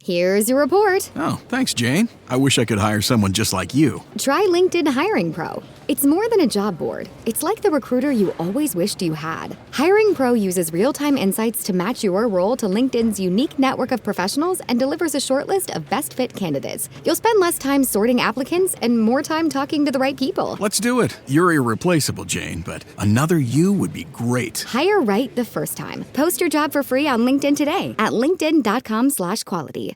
Here's your report. Oh, thanks, Jane. I wish I could hire someone just like you. Try LinkedIn Hiring Pro. It's more than a job board. It's like the recruiter you always wished you had. Hiring Pro uses real-time insights to match your role to LinkedIn's unique network of professionals and delivers a short list of best fit candidates. You'll spend less time sorting applicants and more time talking to the right people. Let's do it. You're irreplaceable, Jane, but another you would be great. Hire right the first time. Post your job for free on LinkedIn today at linkedin.com/quality.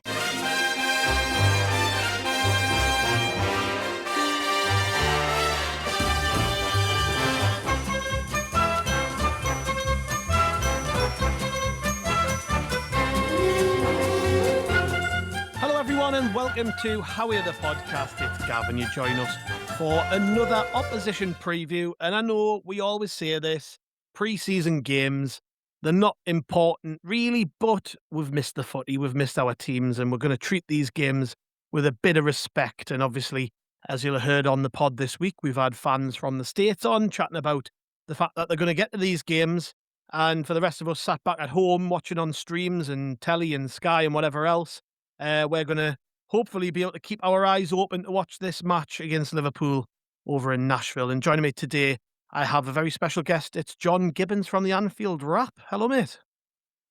And welcome to Howie the Podcast. It's Gavin. You join us for another opposition preview. And I know we always say this, pre-season games, they're not important really, but we've missed the footy, we've missed our teams, and we're going to treat these games with a bit of respect. And obviously, as you'll have heard on the pod this week, we've had fans from the States on chatting about the fact that they're going to get to these games. And for the rest of us sat back at home watching on streams and telly and Sky and whatever else, we're going to hopefully be able to keep our eyes open to watch this match against Liverpool over in Nashville. And joining me today, I have a very special guest. It's John Gibbons from the Anfield Wrap. Hello, mate.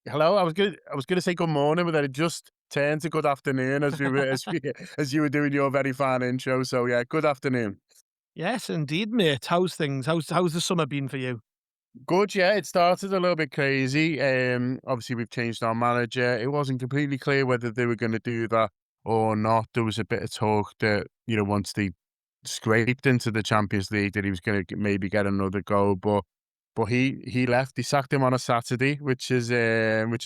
Hello. I was going to say good morning, but then it just turned to good afternoon as you were doing your very fine intro. So yeah, good afternoon. Yes, indeed, mate. How's things? How's the summer been for you? Good, yeah. It started a little bit crazy. Obviously we've changed our manager. It wasn't completely clear whether they were going to do that or not. There was a bit of talk that, once they scraped into the Champions League, that he was going to maybe get another go, but he left. He sacked him on a Saturday, which is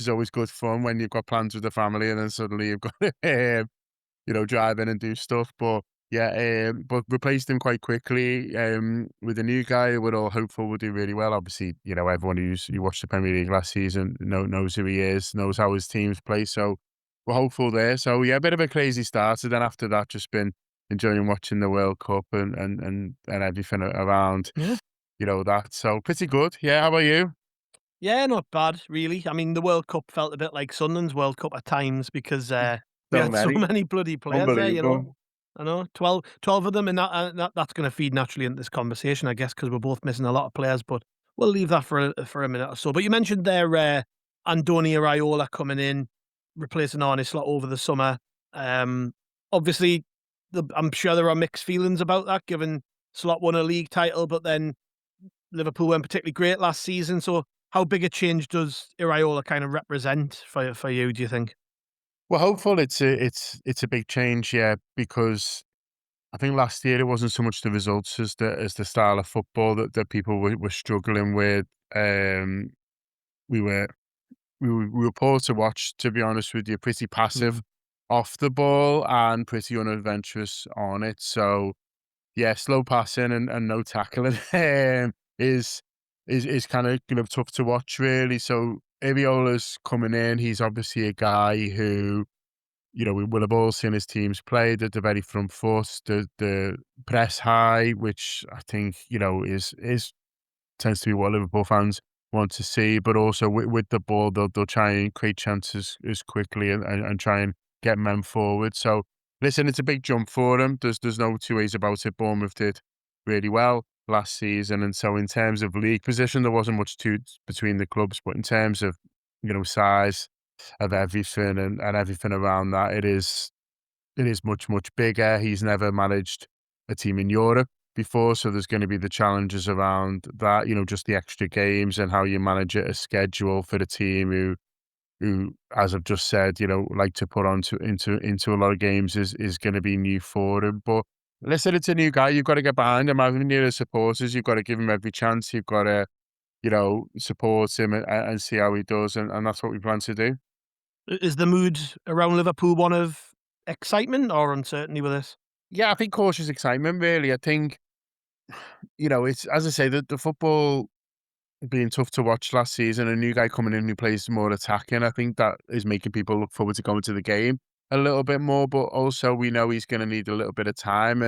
always good fun when you've got plans with the family and then suddenly you've got to drive in and do stuff. But yeah, but replaced him quite quickly with a new guy. We're all hopeful will do really well. Obviously, everyone who watched the Premier League last season knows who he is, knows how his teams play. So we're hopeful there. So yeah, a bit of a crazy start. And then after that, just been enjoying watching the World Cup and everything around, that. So pretty good. Yeah, how about you? Yeah, not bad, really. I mean, the World Cup felt a bit like Sunderland's World Cup at times because we had so many bloody players there, I know, 12 of them, and that's going to feed naturally into this conversation, I guess, because we're both missing a lot of players, but we'll leave that for a minute or so. But you mentioned there Andoni Iraola coming in, replacing Arne Slot over the summer. Obviously, I'm sure there are mixed feelings about that, given Slot won a league title, but then Liverpool weren't particularly great last season. So how big a change does Iraola kind of represent for you, do you think? Well, hopeful it's a big change, yeah, because I think last year it wasn't so much the results as the style of football that people were struggling with. We were poor to watch, to be honest with you, pretty passive off the ball and pretty unadventurous on it. So yeah, slow passing and no tackling is kind of tough to watch, really. So Iraola's coming in. He's obviously a guy who, we will have all seen his teams play. The very front foot, the press high, which I think is tends to be what Liverpool fans want to see. But also with the ball, they'll try and create chances as quickly and try and get men forward. So listen, it's a big jump for them. There's no two ways about it. Bournemouth did really well last season, and so in terms of league position, there wasn't much between the clubs. But in terms of size of everything and everything around that, it is much bigger. He's never managed a team in Europe before, so there's going to be the challenges around that. Just the extra games and how you manage a schedule for the team who, as I've just said, like to put into a lot of games is going to be new for him. But listen, it's a new guy. You've got to get behind him. Having near the supporters, you've got to give him every chance. You've got to, support him and see how he does. And that's what we plan to do. Is the mood around Liverpool one of excitement or uncertainty with this? Yeah, I think cautious excitement, really. I think, it's, as I say, the football being tough to watch last season, a new guy coming in who plays more attacking, I think that is making people look forward to going to the game a little bit more. But also we know he's going to need a little bit of time.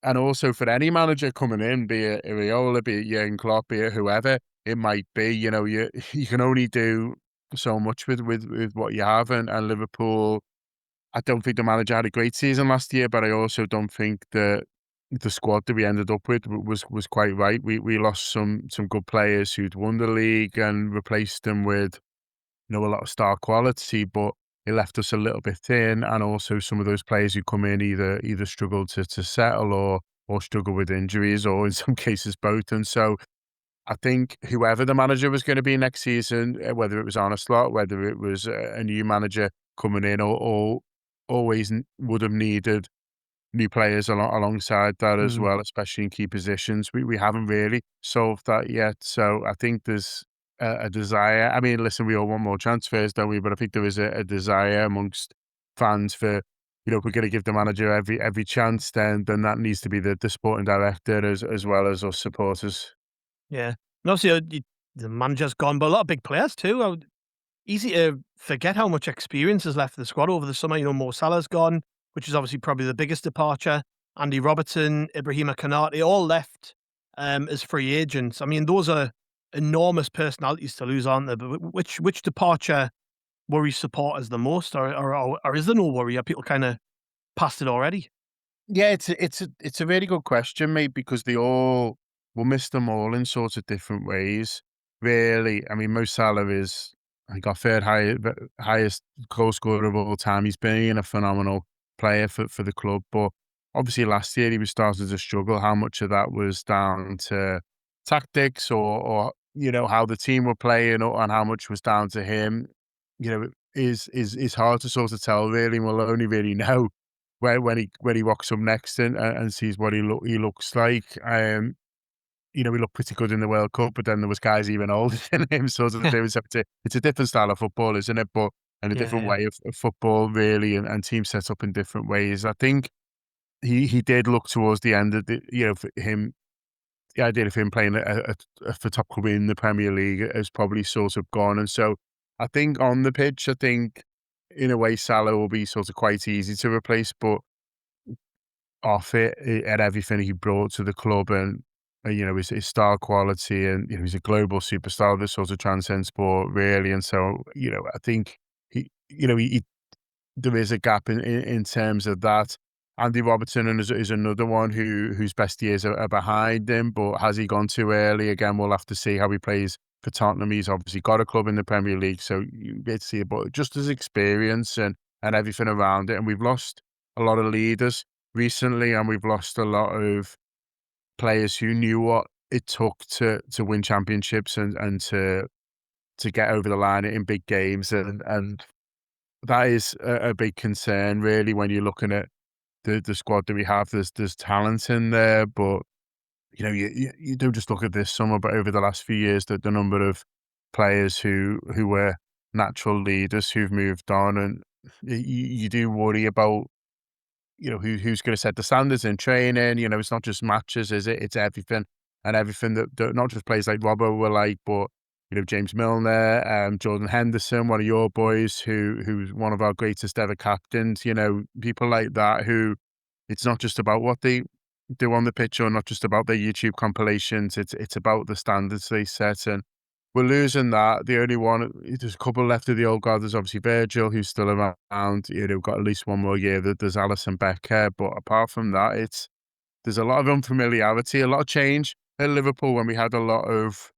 And also for any manager coming in, be it Iraola, be it Jurgen Klopp, be it whoever it might be, you can only do so much with what you have. And Liverpool, I don't think the manager had a great season last year, but I also don't think that the squad that we ended up with was quite right. We lost some good players who'd won the league and replaced them with, a lot of star quality, but it left us a little bit thin. And also some of those players who come in either struggle to settle or struggle with injuries, or in some cases both. And so I think whoever the manager was going to be next season, whether it was on a slot, whether it was a new manager coming in, or always would have needed new players alongside that as Mm. well, especially in key positions. We haven't really solved that yet. So I think there's a desire. I mean, listen, we all want more transfers, don't we? But I think there is a desire amongst fans for, if we're going to give the manager every chance, then that needs to be the sporting director as well as us supporters. Yeah. And obviously, the manager's gone, but a lot of big players too. Easy to forget how much experience is left of the squad over the summer. Mo Salah's gone, which is obviously probably the biggest departure. Andy Robertson, Ibrahima Konate, all left as free agents. I mean, those are enormous personalities to lose, aren't they? But which departure worries supporters the most, or is there no worry? Are people kind of past it already? Yeah, it's a really good question, mate, because we'll miss them all in sorts of different ways. Really, I mean, Mo Salah is, I think, our highest goal scorer of all time. He's been a phenomenal player for the club, but obviously last year he was starting to struggle. How much of that was down to tactics, or how the team were playing, and how much was down to him, is hard to sort of tell. Really, and we'll only really know when he rocks up next and sees what he looks like. He looked pretty good in the World Cup, but then there was guys even older than him sort of thing. So it's a different style of football, isn't it? But and a different Yeah, way of football, really, and teams set up in different ways. I think he did look towards the end of for him, the idea of him playing for top club in the Premier League has probably sort of gone. And so I think on the pitch, I think in a way Salah will be sort of quite easy to replace, but off it at everything he brought to the club, and his star quality, and he's a global superstar that sort of transcends sport, really. And so I think he there is a gap in terms of that. Andy Robertson is another one whose best years are behind him, but has he gone too early? Again, we'll have to see how he plays for Tottenham. He's obviously got a club in the Premier League, so you get to see it. But just his experience and everything around it, and we've lost a lot of leaders recently, and we've lost a lot of players who knew what it took to win championships and to get over the line in big games, and that is a big concern, really, when you're looking at the squad that we have. There's talent in there, but you don't just look at this summer, but over the last few years, the number of players who were natural leaders who've moved on, and you do worry about who's going to set the standards in training. It's not just matches, is it? It's everything, and everything that not just players like Robbo were like, but James Milner, Jordan Henderson, one of your boys, who's one of our greatest ever captains. People like that, who it's not just about what they do on the pitch, or not just about their YouTube compilations. It's about the standards they set, and we're losing that. The only one, there's a couple left of the old guard. There's obviously Virgil, who's still around. Got at least one more year. There's Alisson Becker, but apart from that, there's a lot of unfamiliarity, a lot of change at Liverpool, when we had a lot of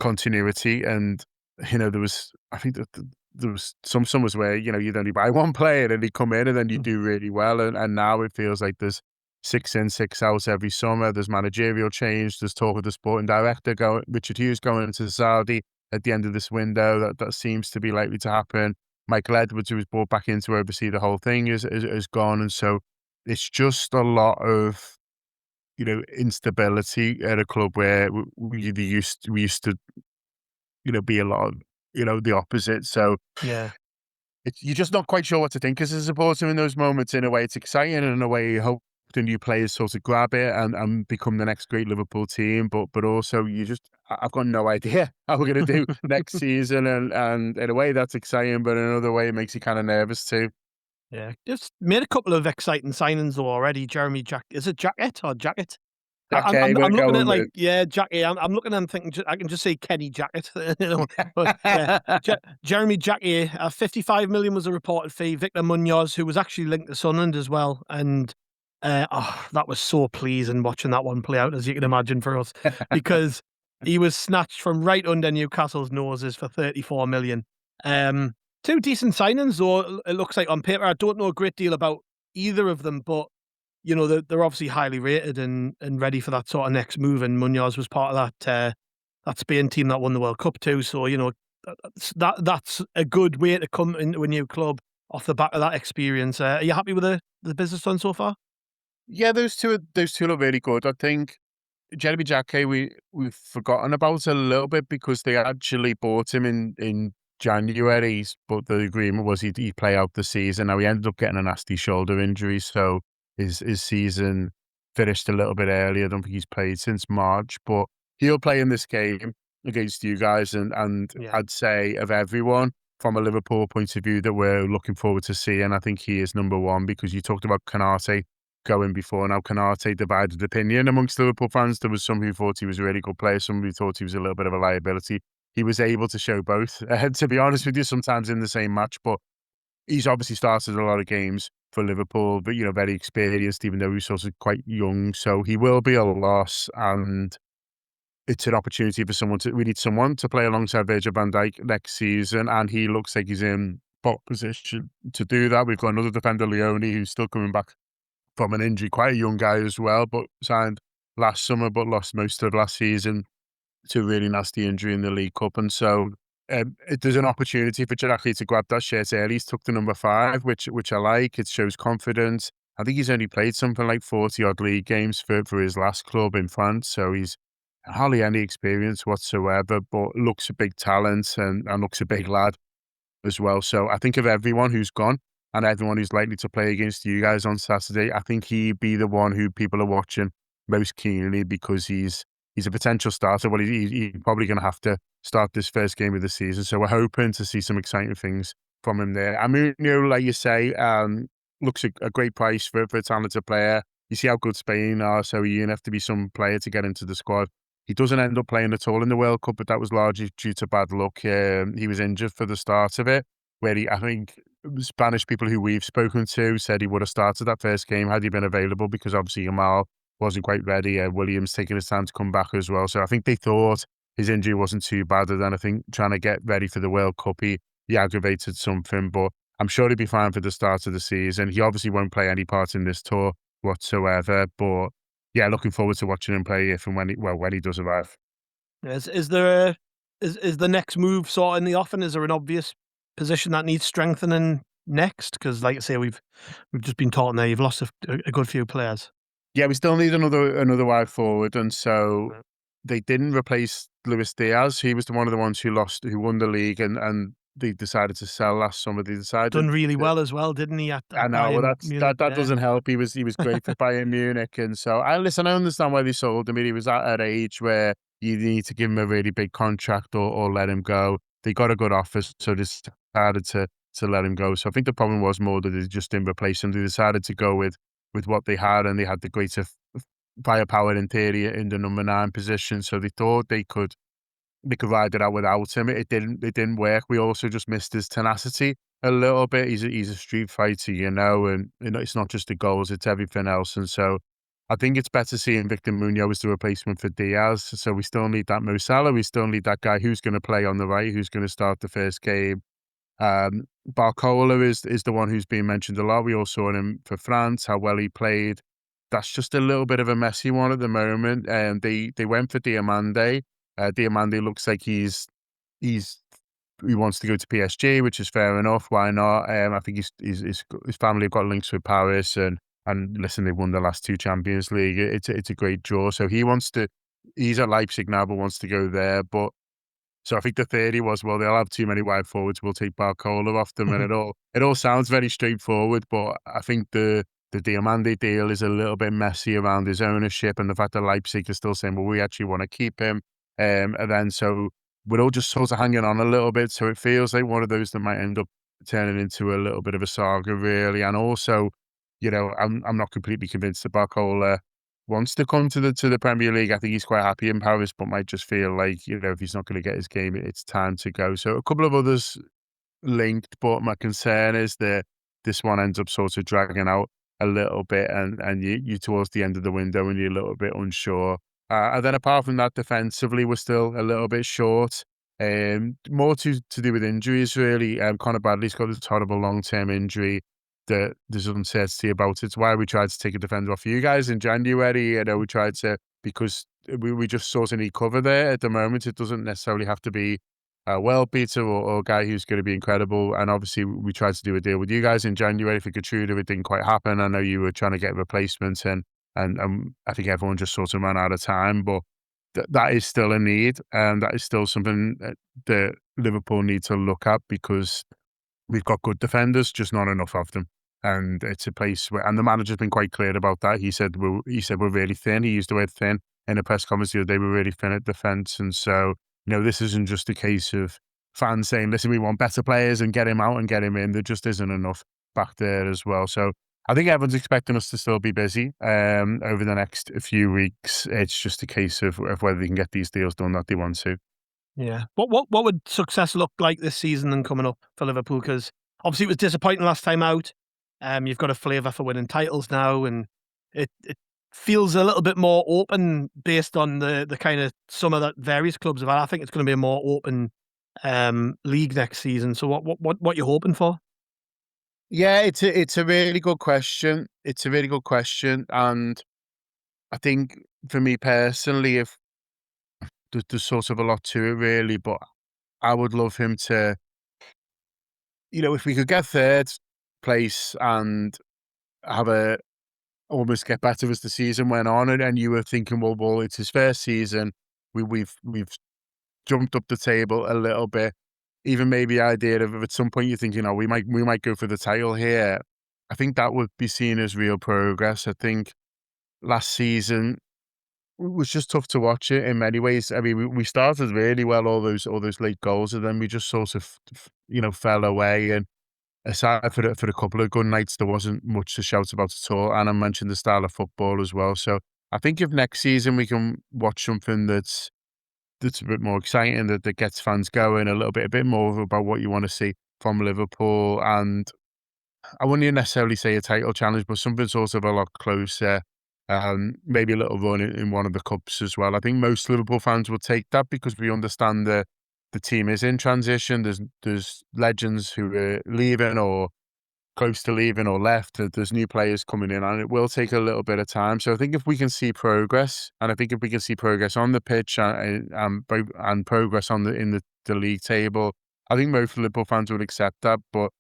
continuity. And there was, I think that there was some summers where you'd only buy one player and he'd come in and then you do really well, and now it feels like there's 6 in, 6 out every summer. There's managerial change. There's talk of the sporting director Richard Hughes going into Saudi at the end of this window. That seems to be likely to happen. Michael Edwards, who was brought back in to oversee the whole thing, is gone, and so it's just a lot of instability at a club where we used to be a lot of the opposite. So yeah. you're just not quite sure what to think as a supporter in those moments. In a way, it's exciting, and in a way, you hope the new players sort of grab it and become the next great Liverpool team. But also, I've got no idea how we're going to do next season, and in a way, that's exciting, but in another way, it makes you kind of nervous too. Yeah, just made a couple of exciting signings though already. Jeremy Jack, is it Jacket or Jacket? I'm looking at like, it. yeah, Jackie. I'm looking and thinking I can just say Kenny Jackett. But yeah, Jeremy Jackie. 55 million was a reported fee. Victor Munoz, who was actually linked to Sunderland as well, and that was so pleasing watching that one play out, as you can imagine, for us, because he was snatched from right under Newcastle's noses for 34 million. Two decent signings, though. It looks like on paper. I don't know a great deal about either of them, but they're obviously highly rated and ready for that sort of next move. And Munoz was part of that Spain team that won the World Cup too. So that's a good way to come into a new club off the back of that experience. Are you happy with the business done so far? Yeah, those two look really good. I think Jeremy Jacquet, we've forgotten about a little bit because they actually bought him in January, but the agreement was he'd play out the season. Now he ended up getting a nasty shoulder injury, so his season finished a little bit early. I don't think he's played since March, but he'll play in this game against you guys. And Yeah. I'd say of everyone from a Liverpool point of view that we're looking forward to seeing, I think he is number one because you talked about Canate going before. Now, Canate divided opinion amongst Liverpool fans. There was some who thought he was a really good player, some who thought he was a little bit of a liability. He was able to show both, to be honest with you, sometimes in the same match, but he's obviously started a lot of games for Liverpool, but, very experienced, even though he's sort of quite young. So he will be a loss, and it's an opportunity for we need someone to play alongside Virgil van Dijk next season, and he looks like he's in top position to do that. We've got another defender, Leone, who's still coming back from an injury, quite a young guy as well, but signed last summer, but lost most of last season to a really nasty injury in the League Cup. And so there's an opportunity for Jackie to grab that shirt early. He's took the number 5, which I like. It shows confidence. I think he's only played something like 40-odd league games for his last club in France, so he's hardly any experience whatsoever, but looks a big talent and looks a big lad as well. So I think of everyone who's gone and everyone who's likely to play against you guys on Saturday, I think he'd be the one who people are watching most keenly because he's a potential starter. Well, he's probably going to have to start this first game of the season. So we're hoping to see some exciting things from him there. I mean, like you say, looks a great price for a talented player. You see how good Spain are, so you have to be some player to get into the squad. He doesn't end up playing at all in the World Cup, but that was largely due to bad luck. He was injured for the start of it, where I think Spanish people who we've spoken to said he would have started that first game had he been available because obviously Yamal wasn't quite ready. Williams taking his time to come back as well. So I think they thought his injury wasn't too bad. And then I think trying to get ready for the World Cup, he aggravated something, but I'm sure he'll be fine for the start of the season. He obviously won't play any part in this tour whatsoever, but yeah, looking forward to watching him play if and when he does arrive. Is there is the next move sort of in the offing? Is there an obvious position that needs strengthening next? Because, like I say, we've just been talking there. You've lost a good few players. Yeah, we still need another wide forward, and so they didn't replace Luis Diaz. He was one of the ones who won the league, and they decided to sell last summer. They decided Done really well as well, didn't he? At I know. Well, Munich, that doesn't help. He was great for Bayern Munich, and so I understand why they sold him. He was at an age where you need to give him a really big contract or let him go. They got a good offer, so they decided to let him go. So I think the problem was more that they just didn't replace him. They decided to go with what they had, and they had the greater firepower in theory in the number 9 position. So they thought they could ride it out without him. It didn't work. We also just missed his tenacity a little bit. He's a street fighter, and it's not just the goals, it's everything else. And so I think it's better seeing Victor Munoz as the replacement for Diaz. So we still need that Mo Salah. We still need that guy who's going to play on the right, who's going to start the first game. Barcola is the one who's been mentioned a lot. We all saw him for France, how well he played. That's just a little bit of a messy one at the moment. And they went for Diamande. Diamande looks like he wants to go to PSG, which is fair enough. Why not? I think his family have got links with Paris, and listen, they won the last 2 Champions League. It's a great draw. So he's at Leipzig now, but wants to go there. But so I think the theory was, well, they'll have too many wide forwards. We'll take Barcola off them, and it all sounds very straightforward. But I think the Diamande deal is a little bit messy around his ownership and the fact that Leipzig is still saying, well, we actually want to keep him. And then so we're all just sort of hanging on a little bit. So it feels like one of those that might end up turning into a little bit of a saga, really. And also, I'm not completely convinced that Barcola wants to come to the Premier League. I think he's quite happy in Paris, but might just feel like, if he's not going to get his game, it's time to go. So a couple of others linked, but my concern is that this one ends up sort of dragging out a little bit, and you towards the end of the window and you're a little bit unsure. And then apart from that, defensively, we're still a little bit short. More to do with injuries, really. Conor Bradley's got this horrible long-term injury that there's uncertainty about. It's why we tried to take a defender off you guys in January. We tried to, because we just sort of need cover there at the moment. It doesn't necessarily have to be a world beater or a guy who's going to be incredible. And obviously, we tried to do a deal with you guys in January for Katrina. It didn't quite happen. I know you were trying to get replacements, and I think everyone just sort of ran out of time. But that is still a need, and that is still something that Liverpool need to look at, because we've got good defenders, just not enough of them. And it's a place where, and the manager's been quite clear about that. He said we're really thin. He used the word thin in a press conference the other day. We're really thin at defence, and so this isn't just a case of fans saying, "Listen, we want better players and get him out and get him in." There just isn't enough back there as well. So I think everyone's expecting us to still be busy over the next few weeks. It's just a case of whether they can get these deals done that they want to. Yeah. What would success look like this season and coming up for Liverpool? Because obviously it was disappointing last time out. You've got a flavour for winning titles now, and it feels a little bit more open based on the kind of summer that various clubs have had. I think it's going to be a more open league next season. So what are you hoping for? Yeah, it's a really good question. It's a really good question, and I think for me personally, if there's sort of a lot to it really, but I would love him to, if we could get third place and have almost get better as the season went on, and you were thinking, well, it's his first season. We've jumped up the table a little bit. Even maybe the idea of at some point you're thinking, we might go for the title here. I think that would be seen as real progress. I think last season it was just tough to watch it in many ways. I mean, we started really well, all those late goals, and then we just sort of fell away. And aside for a couple of good nights, there wasn't much to shout about at all. And I mentioned the style of football as well. So I think if next season we can watch something that's a bit more exciting, that gets fans going a bit more about what you want to see from Liverpool. And I wouldn't even necessarily say a title challenge, but something sort of a lot closer. Maybe a little run in one of the cups as well. I think most Liverpool fans will take that, because we understand the team is in transition. There's legends who are leaving or close to leaving or left. There's new players coming in, and it will take a little bit of time. So I think if we can see progress, and I think if we can see progress on the pitch and progress in the league table, I think most Liverpool fans would accept that. But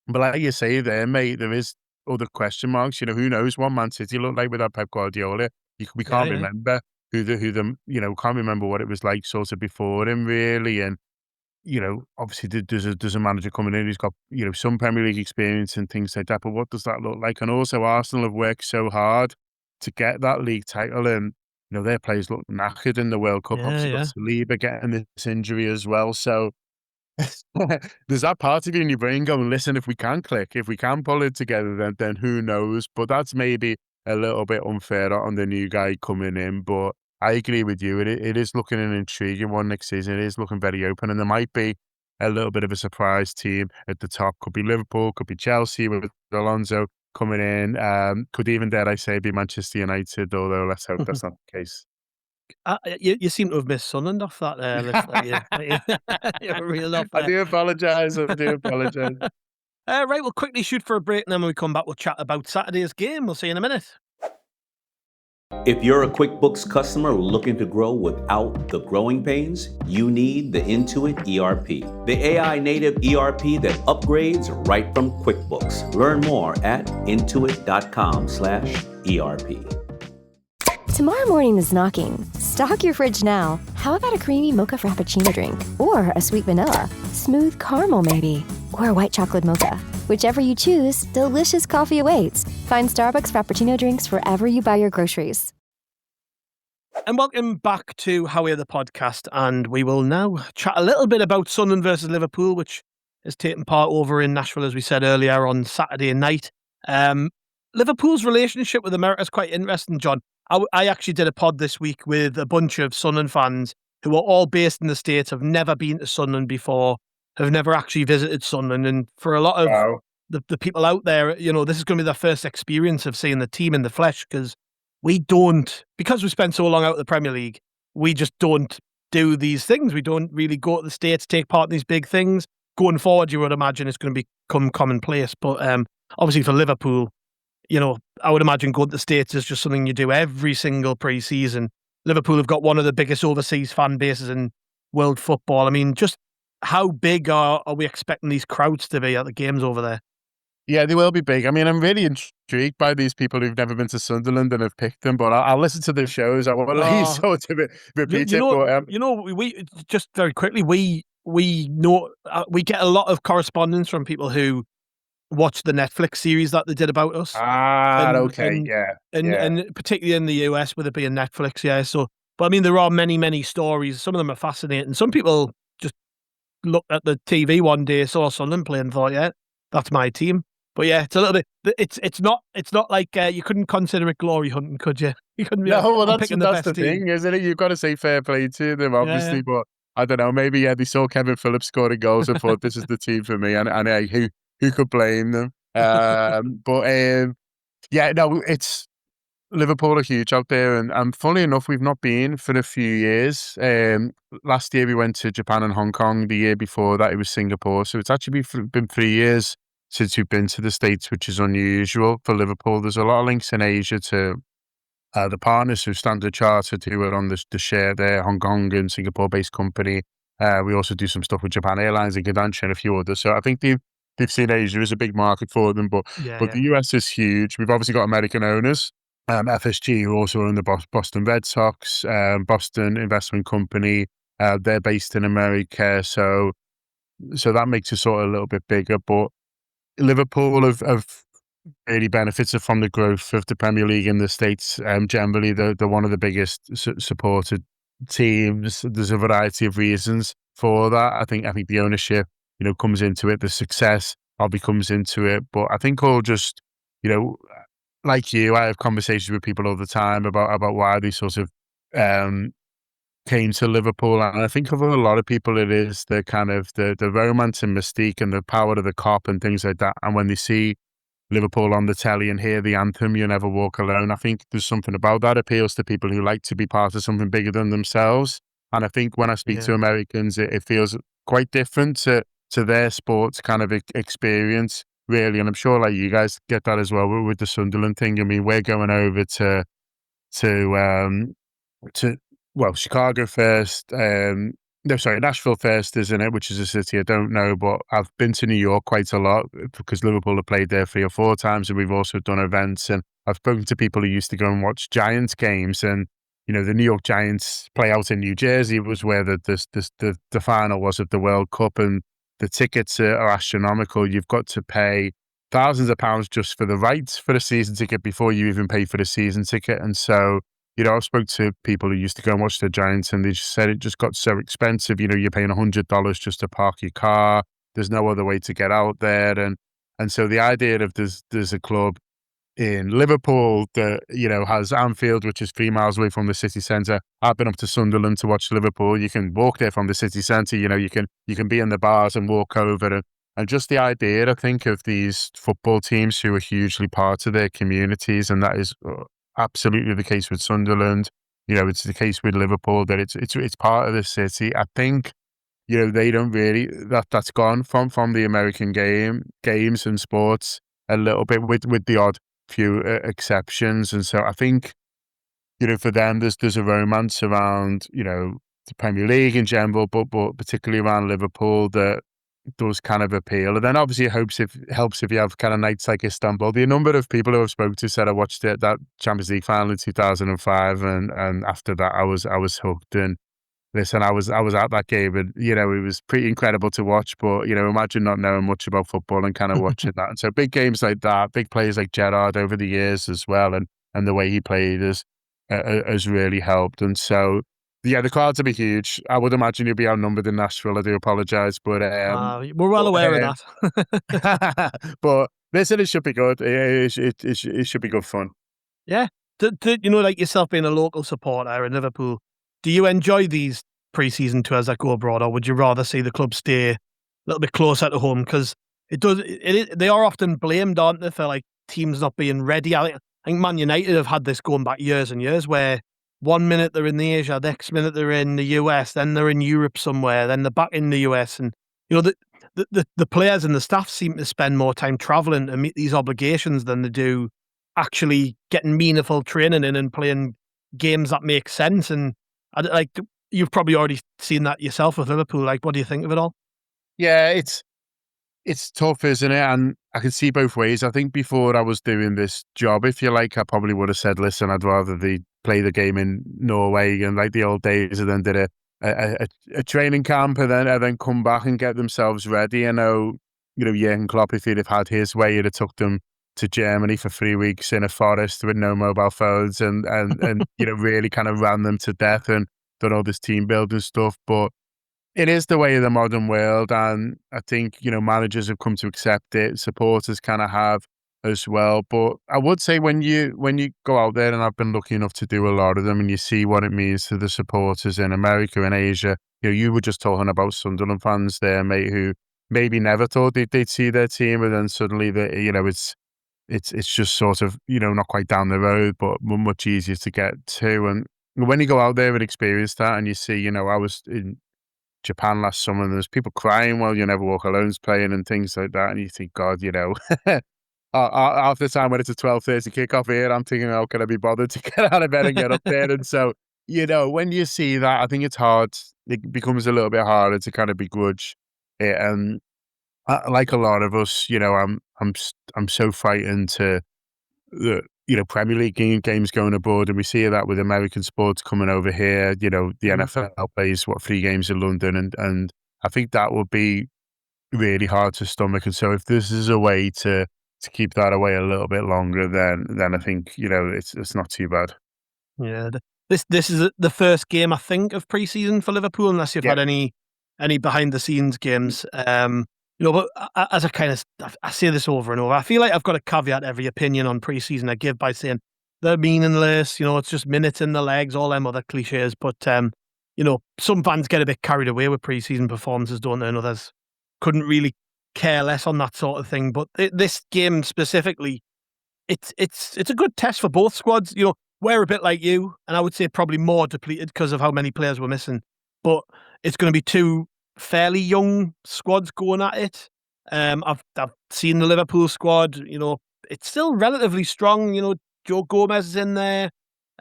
like you say there, mate, there is other question marks. Who knows what Man City look like without Pep Guardiola? We can't remember can't remember what it was like sort of before him, really. And obviously there's a manager coming in who's got, some Premier League experience and things like that, but what does that look like? And also Arsenal have worked so hard to get that league title, and, their players look knackered in the World Cup. Obviously got Saliba getting this injury as well. So there's that part of you in your brain going, listen, if we can click, if we can pull it together, then who knows? But that's maybe a little bit unfair on the new guy coming in. But I agree with you. It is looking an intriguing one next season. It is looking very open, and there might be a little bit of a surprise team at the top. Could be Liverpool, could be Chelsea with Alonso coming in. Could even, dare I say, be Manchester United, although let's hope that's not the case. You seem to have missed Sunderland off that list. You're real off there. I do apologise. Right, we'll quickly shoot for a break, and then when we come back, we'll chat about Saturday's game. We'll see you in a minute. If you're a QuickBooks customer looking to grow without the growing pains, you need the Intuit ERP, the AI native ERP that upgrades right from QuickBooks. Learn more at intuit.com/ERP. Tomorrow morning is knocking. Stock your fridge now. How about a creamy mocha frappuccino drink? Or a sweet vanilla? Smooth caramel maybe? Or a white chocolate mocha? Whichever you choose, delicious coffee awaits. Find Starbucks Frappuccino drinks wherever you buy your groceries. And welcome back to Howie the podcast. And we will now chat a little bit about Sunderland versus Liverpool, which is taking part over in Nashville, as we said earlier, on Saturday night. Liverpool's relationship with America is quite interesting, John. I actually did a pod this week with a bunch of Sunderland fans who are all based in the States, have never been to Sunderland before, have never actually visited Sunderland. And for a lot of the people out there, this is going to be their first experience of seeing the team in the flesh, because because we spent so long out of the Premier League, we just don't do these things. We don't really go to the States, take part in these big things. Going forward, you would imagine it's going to become commonplace. But obviously for Liverpool, I would imagine going to the States is just something you do every single pre-season. Liverpool have got one of the biggest overseas fan bases in world football. I mean, just how big are we expecting these crowds to be at the games over there? Yeah, they will be big. I mean, I'm really intrigued by these people who've never been to Sunderland and have picked them, but I'll listen to the shows. I won't let you sort of repeat it. But, we just very quickly, we know we get a lot of correspondence from people who watch the Netflix series that they did about us. Okay, yeah. And particularly in the US, with it being Netflix, yeah. So, but I mean, there are many, many stories. Some of them are fascinating. Some people just looked at the TV one day, saw Sunderland play, and thought, yeah, that's my team. But yeah, it's a little bit. It's not like you couldn't consider it glory hunting, could you? You couldn't be that's picking the best the team. thing, isn't it? You've got to say fair play to them, obviously. Yeah. But I don't know. Maybe they saw Kevin Phillips scoring goals and thought this is the team for me, and who could blame them? It's Liverpool are huge out there, and funnily enough, we've not been for a few years. Last year we went to Japan and Hong Kong. The year before that, it was Singapore. So it's actually been 3 years since we've been to the States, which is unusual for Liverpool. There's a lot of links in Asia to the partners who Standard Chartered, who are on the share there, Hong Kong and Singapore-based company. We also do some stuff with Japan Airlines and Gdansk and a few others. So I think they've seen Asia as a big market for them, but the US is huge. We've obviously got American owners, FSG, who also own the Boston Red Sox, Boston Investment Company. They're based in America, so that makes it sort of a little bit bigger. But Liverpool have really benefited from the growth of the Premier League in the States. Generally, they're one of the biggest supported teams. There's a variety of reasons for that. I think the ownership, comes into it. The success probably comes into it. But I think all just, like you, I have conversations with people all the time about why they sort of came to Liverpool. And I think for a lot of people, it is the kind of the romance and mystique and the power of the cop and things like that. And when they see Liverpool on the telly and hear the anthem, "You Never Walk Alone," I think there's something about that appeals to people who like to be part of something bigger than themselves. And I think when I speak to Americans, it feels quite different to their sports kind of experience, really. And I'm sure like you guys get that as well with the Sunderland thing. I mean, we're going over to Chicago first. Nashville first, isn't it? Which is a city I don't know, but I've been to New York quite a lot because Liverpool have played there 3 or 4 times, and we've also done events. And I've spoken to people who used to go and watch Giants games, and the New York Giants play out in New Jersey. It was where the final was of the World Cup, and the tickets are astronomical. You've got to pay thousands of pounds just for the rights for the season ticket before you even pay for the season ticket. And so, I've spoke to people who used to go and watch the Giants, and they just said it just got so expensive. You're paying $100 just to park your car. There's no other way to get out there. And so the idea of there's a club in Liverpool that, has Anfield, which is 3 miles away from the city centre. I've been up to Sunderland to watch Liverpool. You can walk there from the city centre. You can be in the bars and walk over. And just the idea, I think, of these football teams who are hugely part of their communities, and that is absolutely the case with Sunderland. It's the case with Liverpool, that it's part of the city. I think, they don't really, that's gone from the American games and sports a little bit, with the odd few exceptions. And so I think, for them, there's a romance around, the Premier League in general, but particularly around Liverpool that does kind of appeal. And then obviously it helps if you have kind of nights like Istanbul. The number of people who I've spoken to said I watched that Champions League final in 2005, and after that I was hooked. And listen, I was at that game, and it was pretty incredible to watch. But imagine not knowing much about football and kind of watching that. And so big games like that, big players like Gerrard over the years as well, and the way he played has really helped. And so, yeah, the crowds will be huge. I would imagine you'll be outnumbered in Nashville. I do apologise, but we're well aware of that. But listen, it should be good. It should be good fun. Yeah, Like yourself being a local supporter in Liverpool, do you enjoy these pre-season tours that go abroad, or would you rather see the club stay a little bit closer to home? Because they are often blamed, aren't they, for like teams not being ready. I think Man United have had this going back years and years, where 1 minute they're in the Asia, next minute they're in the US, then they're in Europe somewhere, then they're back in the US, and the players and the staff seem to spend more time traveling to meet these obligations than they do actually getting meaningful training in and playing games that make sense. And you've probably already seen that yourself with Liverpool. Like, what do you think of it all? Yeah, it's tough, isn't it? And I can see both ways. I think before I was doing this job, if you like, I probably would have said, listen, I'd rather they play the game in Norway and like the old days, and then did a training camp and then come back and get themselves ready. I know, Jurgen Klopp, if he'd have had his way, he'd have took them to Germany for 3 weeks in a forest with no mobile phones and really kind of ran them to death and done all this team building stuff. But it is the way of the modern world, and I think, managers have come to accept it, supporters kind of have as well. But I would say when you go out there, and I've been lucky enough to do a lot of them, and you see what it means to the supporters in America and Asia. You were just talking about Sunderland fans there, mate, who maybe never thought they'd see their team, and then suddenly it's just sort of, not quite down the road, but much easier to get to. And when you go out there and experience that, and you see, I was in Japan last summer, and there's people crying while You Never Walk Alone's playing and things like that, and you think, God, half the time when it's a 12:30 kickoff here, I'm thinking, how can I be bothered to get out of bed and get up there? And so, when you see that, I think it's hard. It becomes a little bit harder to kind of begrudge it. And like a lot of us, I'm so frightened to the Premier League games going abroad, and we see that with American sports coming over here. The NFL plays 3 games in London, and I think that would be really hard to stomach. And so if this is a way to keep that away a little bit longer, then I think it's not too bad. Yeah, this is the first game, I think, of pre-season for Liverpool, unless you've had any behind the scenes games. But as I say this over and over, I feel like I've got to caveat every opinion on pre-season I give by saying they're meaningless. It's just minutes in the legs, all them other cliches. But some fans get a bit carried away with pre-season performances, don't they? And others couldn't really care less on that sort of thing. But this game specifically, it's a good test for both squads. We're a bit like you, and I would say probably more depleted because of how many players we're missing. But it's going to be 2 fairly young squads going at it. I've seen the Liverpool squad. It's still relatively strong. Joe Gomez is in there.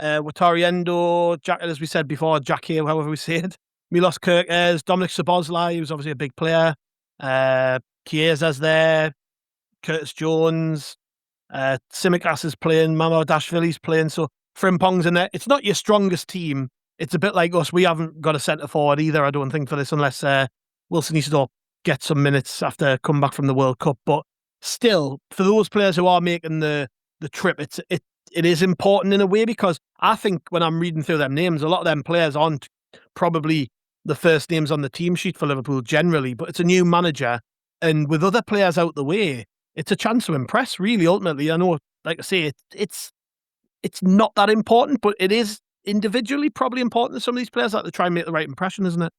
Wataru Endo, Jack, as we said before, Jack Hay, however we say it. Milos Kerkez, Dominic Szoboszlai, who's obviously a big player. Chiesa's there. Curtis Jones. Tsimikas is playing. Mamardashvili's playing. So Frimpong's in there. It's not your strongest team. It's a bit like us. We haven't got a centre forward either, I don't think, for this, unless Wilson Eastdorf gets some minutes after come back from the World Cup. But still, for those players who are making the trip, it is important in a way, because I think when I'm reading through them names, a lot of them players aren't probably the first names on the team sheet for Liverpool generally, but it's a new manager, and with other players out the way, it's a chance to impress, really, ultimately. I know, like I say, it's not that important, but it is individually probably important to some of these players that they try and make the right impression, isn't it?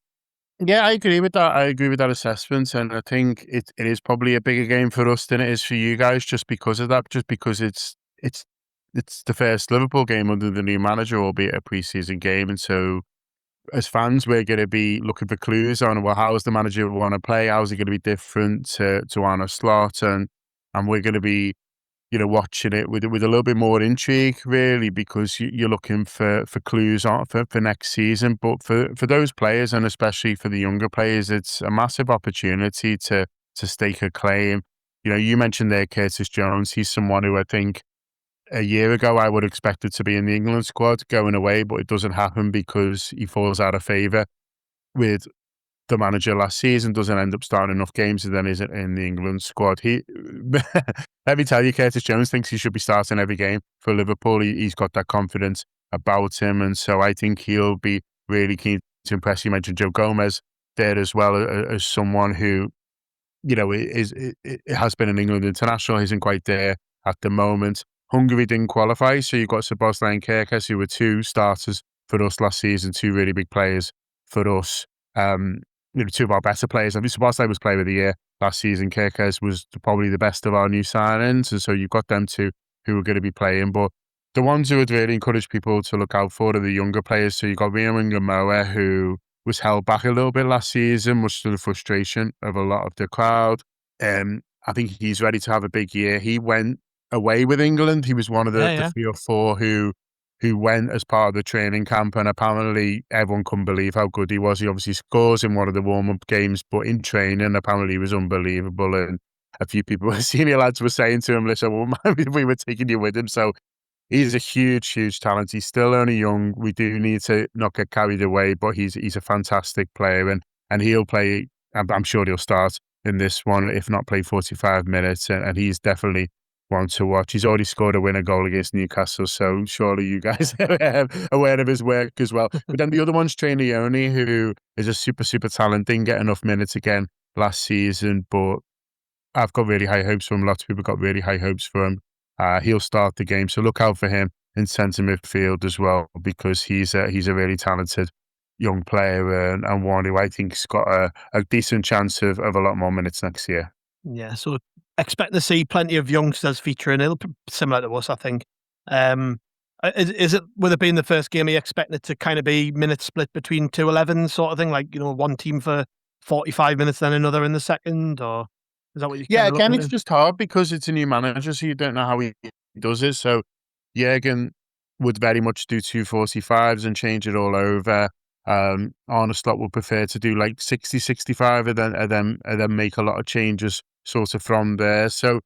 Yeah, I agree with that. I agree with that assessment, and I think it is probably a bigger game for us than it is for you guys, just because of that. Just because it's the first Liverpool game under the new manager, albeit a pre-season game, and so as fans, we're going to be looking for clues on, well, how is the manager want to play? How is it going to be different to Arne Slot? And we're going to be watching it with a little bit more intrigue, really, because you're looking for clues on for next season. But for those players, and especially for the younger players, it's a massive opportunity to stake a claim. You mentioned there Curtis Jones. He's someone who I think a year ago I would expect it to be in the England squad going away, but it doesn't happen because he falls out of favour with the manager last season, doesn't end up starting enough games, and then isn't in the England squad. Let me tell you, Curtis Jones thinks he should be starting every game for Liverpool. He's got that confidence about him, and so I think he'll be really keen to impress. You mentioned Joe Gomez there as well, as someone who, has been an England international. He isn't quite there at the moment. Hungary didn't qualify, so you've got Szoboszlai and Kerkez, who were two starters for us last season, two really big players for us. Two of our better players. I mean, Szoboszlai was Player of the Year last season. Kerkez was probably the best of our new signings, and so you've got them two who are going to be playing. But the ones who would really encourage people to look out for are the younger players. So you've got Rio Moa, who was held back a little bit last season, much to the frustration of a lot of the crowd. I think he's ready to have a big year. He went away with England. He was one of the 3 or 4 who went as part of the training camp, and apparently everyone couldn't believe how good he was. He obviously scores in one of the warm-up games, but in training, apparently he was unbelievable. And a few people, senior lads, were saying to him, listen, well, maybe we were taking you with him. So he's a huge, huge talent. He's still only young. We do need to not get carried away, but he's a fantastic player, and he'll play. I'm sure he'll start in this one, if not play 45 minutes, and he's definitely one to watch. He's already scored a winner goal against Newcastle, so surely you guys are aware of his work as well. But then the other one's Trey Leone, who is a super, super talent. Didn't get enough minutes again last season, but I've got really high hopes for him. Lots of people got really high hopes for him. He'll start the game, so look out for him in centre midfield as well, because he's a really talented young player, and one who I think's got a decent chance of a lot more minutes next year. Yeah, so expect to see plenty of youngsters featuring. It'll be similar to us, I think. Is it, with it being the first game, are you expecting it to kind of be minutes split between 2-11 sort of thing? Like, one team for 45 minutes, then another in the second, or is that what you? Yeah, again, it's just hard because it's a new manager, so you don't know how he does it. So Jurgen would very much do 245s and change it all over. Arne Slot would prefer to do like 60, 65 and then make a lot of changes sort of from there. So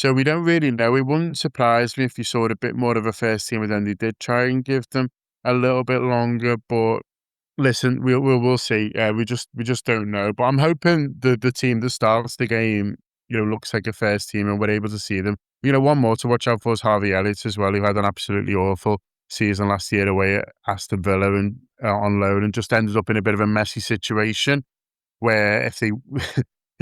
we don't really know. It wouldn't surprise me if you saw a bit more of a first team, and then they did try and give them a little bit longer. But listen, we'll see. We just don't know. But I'm hoping the team that starts the game, looks like a first team, and we're able to see them. One more to watch out for is Harvey Elliott as well, who had an absolutely awful season last year away at Aston Villa and on loan, and just ended up in a bit of a messy situation where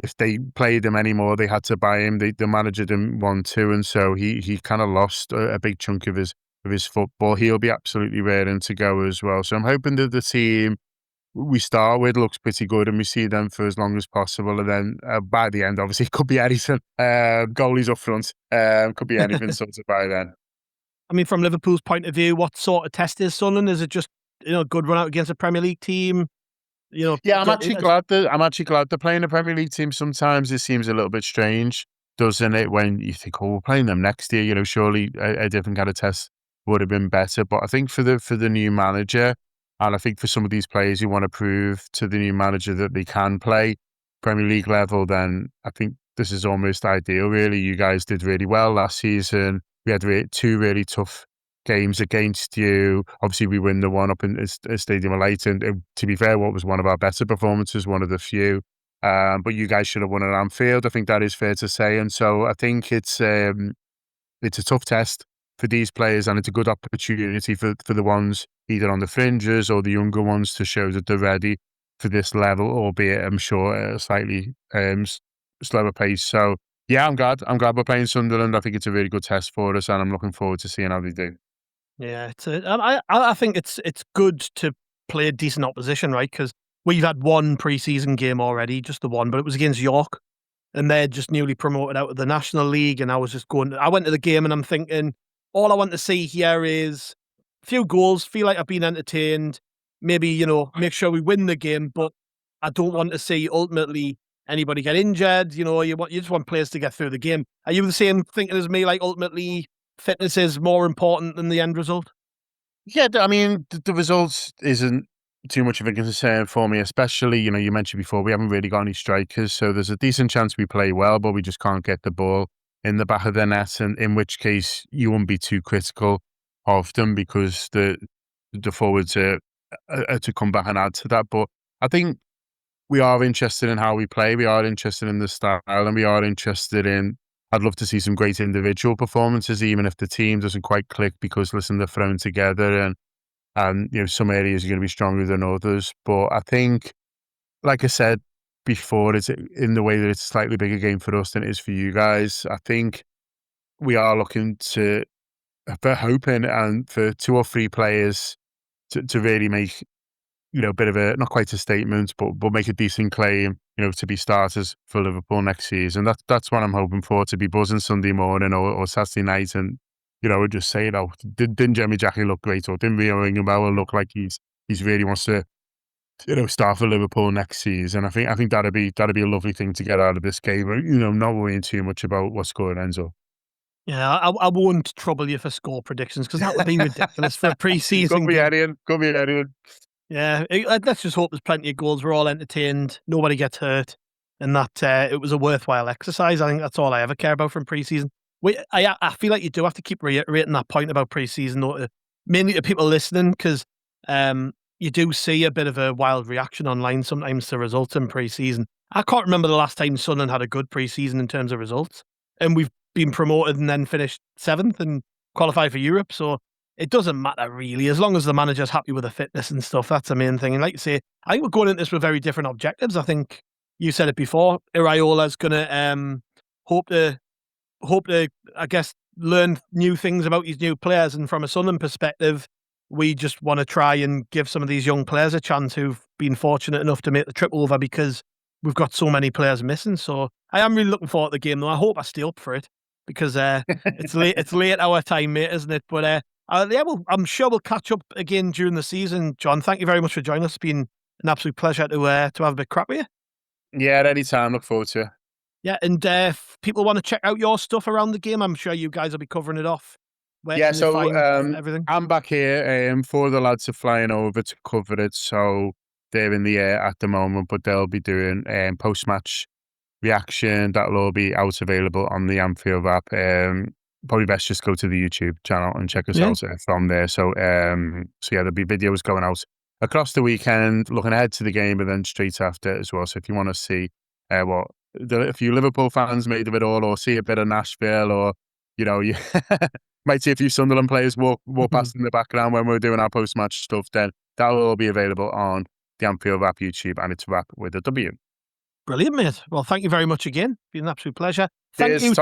if they played him anymore, they had to buy him. The manager didn't want to, and so he kind of lost a big chunk of his football. He'll be absolutely raring to go as well. So I'm hoping that the team we start with looks pretty good, and we see them for as long as possible. And then by the end, obviously, it could be anything. Goalies up front, could be anything sort of by then. I mean, from Liverpool's point of view, what sort of test is Sunderland? Is it just good run out against a Premier League team? Yeah, I'm actually glad they're playing a Premier League team. Sometimes it seems a little bit strange, doesn't it? When you think, oh, we're playing them next year, surely a different kind of test would have been better. But I think for the new manager, and I think for some of these players who want to prove to the new manager that they can play Premier League level, then I think this is almost ideal, really. You guys did really well last season. We had 2 really tough games against you. Obviously, we win the one up in Stadium of Light, and to be fair, what was one of our better performances, one of the few. But you guys should have won at Anfield. I think that is fair to say. And so I think it's a tough test for these players, and it's a good opportunity for the ones either on the fringes or the younger ones to show that they're ready for this level, albeit I'm sure at a slightly slower pace. So yeah, I'm glad we're playing Sunderland. I think it's a really good test for us, and I'm looking forward to seeing how they do. Yeah, I think it's good to play a decent opposition, right? Because we've had one pre-season game already, just the one, but it was against York, and they're just newly promoted out of the National League. And I went to the game, and I'm thinking, all I want to see here is a few goals, feel like I've been entertained, maybe, make sure we win the game, but I don't want to see ultimately anybody get injured. You just want players to get through the game. Are you the same thinking as me? Like, ultimately, fitness is more important than the end result? Yeah, I mean, the results isn't too much of a concern for me, especially, you mentioned before, we haven't really got any strikers, so there's a decent chance we play well, but we just can't get the ball in the back of the net, and in which case you won't be too critical of them because the forwards are to come back and add to that. But I think we are interested in how we play, we are interested in the style, and we are interested in, I'd love to see some great individual performances, even if the team doesn't quite click, because listen, they're thrown together, and some areas are going to be stronger than others. But I think, like I said before, it's in the way that it's a slightly bigger game for us than it is for you guys. I think we are looking to they're hoping and for 2 or 3 players to really make, a bit of a, not quite a statement, but make a decent claim, to be starters for Liverpool next season. That's what I'm hoping for, to be buzzing Sunday morning or Saturday night and, just say, didn't Jemmy Jackie look great, or didn't Rio Ringham look like he's really wants to, start for Liverpool next season. I think that'd be a lovely thing to get out of this game. Not worrying too much about what score it ends up. Yeah, I won't trouble you for score predictions because that would be ridiculous for a pre-season game. Got me anyone. Yeah, let's just hope there's plenty of goals. We're all entertained. Nobody gets hurt, and that it was a worthwhile exercise. I think that's all I ever care about from pre-season. I feel like you do have to keep reiterating that point about pre-season, though, mainly to people listening, because you do see a bit of a wild reaction online sometimes to results in pre-season. I can't remember the last time Sunderland had a good pre-season in terms of results, and we've been promoted and then finished 7th and qualified for Europe. So it doesn't matter really, as long as the manager's happy with the fitness and stuff. That's the main thing. And like you say, I think we're going into this with very different objectives. I think you said it before. Iraola's going to hope to, I guess, learn new things about these new players. And from a Sunderland perspective, we just want to try and give some of these young players a chance who've been fortunate enough to make the trip over, because we've got so many players missing. So I am really looking forward to the game, though. I hope I stay up for it, because it's late. It's late our time, mate, isn't it? But I'm sure we'll catch up again during the season. John, thank you very much for joining us. It's been an absolute pleasure to have a bit crap with you. Yeah, at any time. Look forward to it. Yeah, and if people want to check out your stuff around the game, I'm sure you guys will be covering it off. So everything. I'm back here. 4 of the lads are flying over to cover it, so they're in the air at the moment, but they'll be doing post-match reaction. That'll all be out available on the Anfield Wrap. Probably best just go to the YouTube channel and check us out from there. So yeah, there'll be videos going out across the weekend, looking ahead to the game, and then straight after as well. So if you want to see what a few Liverpool fans made of it all, or see a bit of Nashville, or you might see a few Sunderland players walk past in the background when we're doing our post-match stuff, then that will all be available on the Anfield Wrap YouTube, and it's Wrap with a W. Brilliant, mate. Well, thank you very much again. It's been an absolute pleasure. Thank you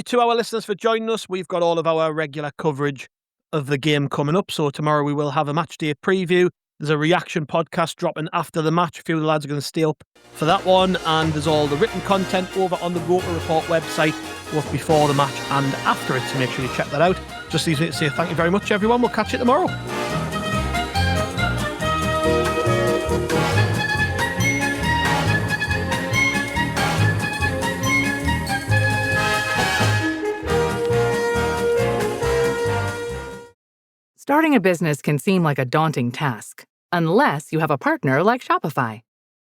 to our listeners for joining us. We've got all of our regular coverage of the game coming up. So tomorrow we will have a match day preview. There's a reaction podcast dropping after the match. A few of the lads are going to stay up for that one. And there's all the written content over on the Roper Report website, both before the match and after it. So make sure you check that out. Just leaves me to say thank you very much, everyone. We'll catch you tomorrow. Starting a business can seem like a daunting task, unless you have a partner like Shopify.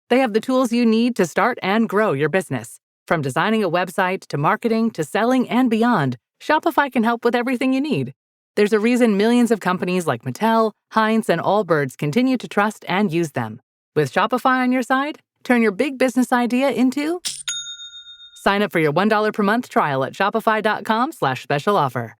They have the tools you need to start and grow your business. From designing a website to marketing to selling and beyond, Shopify can help with everything you need. There's a reason millions of companies like Mattel, Heinz, and Allbirds continue to trust and use them. With Shopify on your side, turn your big business idea into... Sign up for your $1 per month trial at shopify.com/special offer.